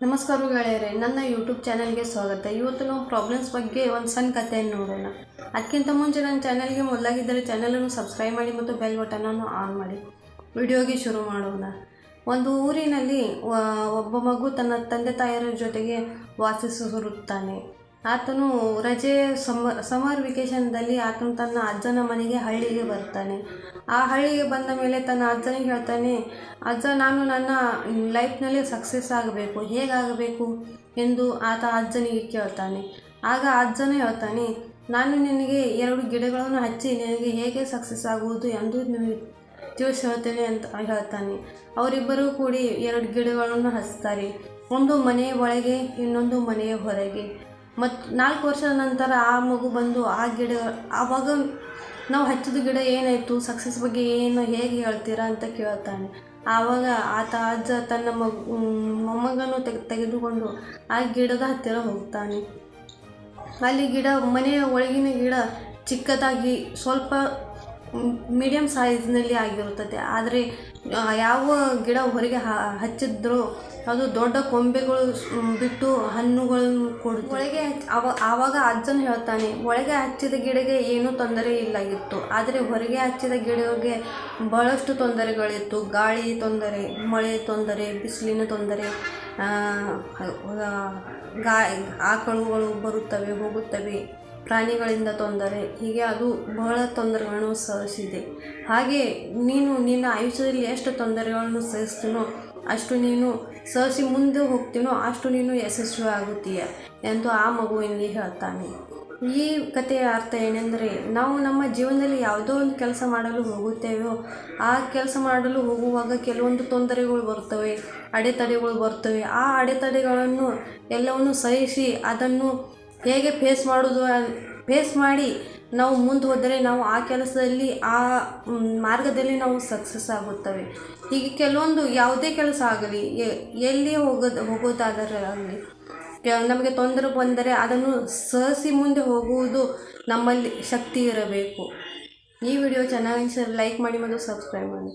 ನಮಸ್ಕಾರ ಗೆಳೆಯರೇ, ನನ್ನ ಯೂಟ್ಯೂಬ್ ಚಾನಲ್ಗೆ ಸ್ವಾಗತ. ಇವತ್ತು ನಾವು ಪ್ರಾಬ್ಲಮ್ಸ್ ಬಗ್ಗೆ ಒಂದು ಸಣ್ಣ ಕಥೆಯನ್ನು ನೋಡೋಣ. ಅದಕ್ಕಿಂತ ಮುಂಚೆ ನನ್ನ ಚಾನಲ್ಗೆ ಮೊದಲಾಗಿದ್ದರೆ ಚಾನಲನ್ನು ಸಬ್ಸ್ಕ್ರೈಬ್ ಮಾಡಿ ಮತ್ತು ಬೆಲ್ ಬಟನನ್ನು ಆನ್ ಮಾಡಿ. ವಿಡಿಯೋಗೆ ಶುರು ಮಾಡೋಣ. ಒಂದು ಊರಿನಲ್ಲಿ ಒಬ್ಬ ಮಗು ತನ್ನ ತಂದೆ ತಾಯಿಯರ ಜೊತೆಗೆ ವಾಸಿಸುತ್ತಾನೆ. ಆತನು ರಜೆ ಸಮರ್ ವೆಕೇಷನ್ದಲ್ಲಿ ಆತನು ತನ್ನ ಅಜ್ಜನ ಮನೆಗೆ ಹಳ್ಳಿಗೆ ಬರ್ತಾನೆ. ಆ ಹಳ್ಳಿಗೆ ಬಂದ ಮೇಲೆ ತನ್ನ ಅಜ್ಜನಿಗೆ ಹೇಳ್ತಾನೆ, ಅಜ್ಜ, ನಾನು ನನ್ನ ಲೈಫ್ನಲ್ಲಿ ಸಕ್ಸಸ್ ಆಗಬೇಕು, ಹೇಗಾಗಬೇಕು ಎಂದು ಆತ ಅಜ್ಜನಿಗೆ ಕೇಳ್ತಾನೆ. ಆಗ ಅಜ್ಜನೇ ಹೇಳ್ತಾನೆ, ನಾನು ನಿನಗೆ 2 ಗಿಡಗಳನ್ನು ಹಚ್ಚಿ ನಿನಗೆ ಹೇಗೆ ಸಕ್ಸಸ್ ಆಗುವುದು ಎಂದು ನಿನಗೆ ತಿಳಿಸಿ ಹೇಳ್ತೇನೆ ಅಂತ ಹೇಳ್ತಾನೆ. ಅವರಿಬ್ಬರೂ ಕೂಡಿ 2 ಗಿಡಗಳನ್ನು ಹಚ್ತಾರೆ. ಒಂದು ಮನೆಯ ಒಳಗೆ, ಇನ್ನೊಂದು ಮನೆಯ ಹೊರಗೆ. ಮತ್ತು 4 ವರ್ಷದ ನಂತರ ಆ ಮಗು ಬಂದು ಆ ಗಿಡ, ಆವಾಗ ನಾವು ಹಚ್ಚಿದ ಗಿಡ ಏನಾಯಿತು, ಸಕ್ಸಸ್ ಬಗ್ಗೆ ಏನು ಹೇಗೆ ಹೇಳ್ತೀರಾ ಅಂತ ಕೇಳ್ತಾನೆ. ಆವಾಗ ಅಜ್ಜ ತನ್ನ ಮೊಮ್ಮಗನ್ನು ತೆಗೆದುಕೊಂಡು ಆ ಗಿಡದ ಹತ್ತಿರ ಹೋಗ್ತಾನೆ. ಅಲ್ಲಿ ಮನೆಯ ಒಳಗಿನ ಗಿಡ ಚಿಕ್ಕದಾಗಿ ಸ್ವಲ್ಪ ಮೀಡಿಯಮ್ ಸೈಜ್ನಲ್ಲಿ ಆಗಿರುತ್ತದೆ. ಆದರೆ ಯಾವ ಗಿಡ ಹೊರಗೆ ಹಚ್ಚಿದ್ರೂ ಅದು ದೊಡ್ಡ ಕೊಂಬೆಗಳು ಬಿಟ್ಟು ಹಣ್ಣುಗಳನ್ನು ಕೊಡುತ್ತೆ. ಆವಾಗ ಅಜ್ಜನ ಹೇಳ್ತಾನೆ, ಒಳಗೆ ಹಚ್ಚಿದ ಗಿಡಕ್ಕೆ ಏನೂ ತೊಂದರೆ ಇಲ್ಲಾಗಿತ್ತು, ಆದರೆ ಹೊರಗೆ ಹಚ್ಚಿದ ಗಿಡಕ್ಕೆ ಬಹಳಷ್ಟು ತೊಂದರೆಗಳಿತ್ತು. ಗಾಳಿ ತೊಂದರೆ, ಮಳೆ ತೊಂದರೆ, ಬಿಸಿಲಿನ ತೊಂದರೆ, ಆಕಳುಗಳು ಬರುತ್ತವೆ ಹೋಗುತ್ತವೆ, ಪ್ರಾಣಿಗಳಿಂದ ತೊಂದರೆ, ಹೀಗೆ ಅದು ಬಹಳ ತೊಂದರೆಗಳನ್ನು ಸಹಿಸಿದೆ. ಹಾಗೆ ನೀನು ನಿನ್ನ ಆಯುಷ್ಯದಲ್ಲಿ ಎಷ್ಟು ತೊಂದರೆಗಳನ್ನು ಸಹಿಸ್ತೀನೋ ಅಷ್ಟು ನೀನು ಸಹಿಸಿ ಮುಂದೆ ಹೋಗ್ತೀನೋ ಅಷ್ಟು ನೀನು ಯಶಸ್ವಿ ಆಗುತ್ತೀಯ ಎಂದು ಆ ಮಗುವಿನಿಗೆ ಹೇಳ್ತಾನೆ. ಈ ಕಥೆಯ ಅರ್ಥ ಏನೆಂದರೆ, ನಾವು ನಮ್ಮ ಜೀವನದಲ್ಲಿ ಯಾವುದೋ ಒಂದು ಕೆಲಸ ಮಾಡಲು ಹೋಗುತ್ತೇವೋ ಆ ಕೆಲಸ ಮಾಡಲು ಹೋಗುವಾಗ ಕೆಲವೊಂದು ತೊಂದರೆಗಳು ಬರ್ತವೆ, ಅಡೆತಡೆಗಳು ಬರ್ತವೆ. ಆ ಅಡೆತಡೆಗಳನ್ನು ಎಲ್ಲವನ್ನು ಸಹಿಸಿ ಅದನ್ನು ಹೇಗೆ ಫೇಸ್ ಮಾಡಿ ನಾವು ಮುಂದೆ ಹೋದರೆ ನಾವು ಆ ಕೆಲಸದಲ್ಲಿ, ಆ ಮಾರ್ಗದಲ್ಲಿ ನಾವು ಸಕ್ಸಸ್ ಆಗುತ್ತವೆ. ಹೀಗೆ ಕೆಲವೊಂದು ಯಾವುದೇ ಕೆಲಸ ಆಗಲಿ, ಎಲ್ಲಿ ಹೋಗೋದಾದರೆ ಆಗಲಿ, ನಮಗೆ ತೊಂದರೆ ಬಂದರೆ ಅದನ್ನು ಸಹಿಸಿ ಮುಂದೆ ಹೋಗುವುದು ನಮ್ಮಲ್ಲಿ ಶಕ್ತಿ ಇರಬೇಕು. ಈ ವಿಡಿಯೋ ಚೆನ್ನಾಗಿ ಲೈಕ್ ಮಾಡಿ ಮತ್ತು ಸಬ್ಸ್ಕ್ರೈಬ್ ಮಾಡಿ.